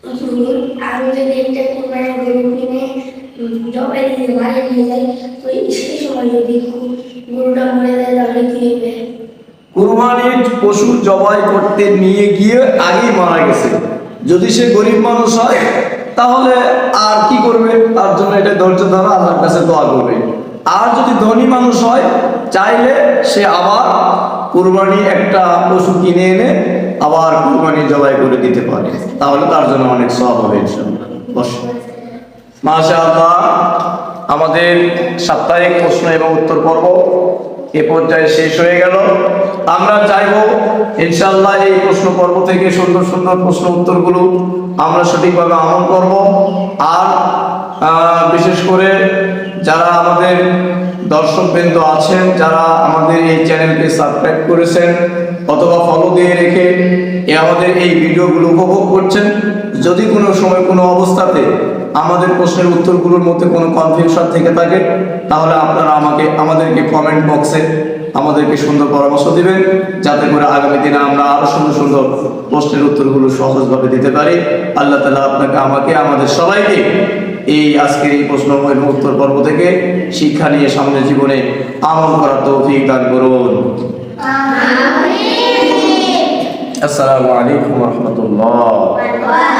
আমি যদি একটা কুরবানির গরু কিনে জবাই দিয়ে বাড়ি নিয়ে যাই, তো সেই সময় যদি গরুটা মরে যায় তাহলে কি হবে? কুরবানির পশু জবাই করতে নিয়ে গিয়ে আগেই মারা গেছে, যদি সে গরিব মানুষ হয় তাহলে আর কি করবে, তার জন্য এটা ধৈর্য ধরা, আল্লাহর কাছে দোয়া করবে। আর যদি ধনী মানুষ হয়, চাইলে সে আবার কুরবানি একটা পশু কিনে এনে আবার কুরবানি জবাই করে দিতে পারে, তাহলে তার জন্য অনেক সওয়াব হবে ইনশাআল্লাহ। মাশাআল্লাহ, আমাদের সাপ্তাহিক প্রশ্ন এবং উত্তর পর্ব এ পর্যায়ে শেষ হয়ে গেল। আমরা চাইবো ইনশাআল্লাহ এই প্রশ্ন পর্ব থেকে সুন্দর সুন্দর প্রশ্ন উত্তরগুলো আমরা সঠিকভাবে আমল করব। আর বিশেষ করে যারা আমাদের দর্শকবৃন্দ আছেন, যারা আমাদের এই চ্যানেলকে সাবস্ক্রাইব করেছেন অথবা ফলো দিয়ে রেখে আমাদের এই ভিডিওগুলো উপভোগ করছেন, যদি কোনো সময় কোনো অবস্থাতে আমাদের প্রশ্নের উত্তরগুলোর মধ্যে কোনো কনফিউশন থেকে থাকে, তাহলে আপনারা আমাদেরকে কমেন্ট বক্সে আমাদেরকে সুন্দর পরামর্শ দিবেন, যাতে করে আগামী দিনে আমরা আরো সুন্দর সুন্দর প্রশ্নের উত্তরগুলো সহজভাবে দিতে পারি। আল্লাহ তাআলা আপনাকে, আমাকে, আমাদের সবাইকে এই আজকের এই প্রশ্ন এবং উত্তর পর্ব থেকে শিক্ষা নিয়ে সামনের জীবনে আমল করার তৌফিক দান করুন। আমিন। আসসালামু আলাইকুম ওয়া রাহমাতুল্লাহ।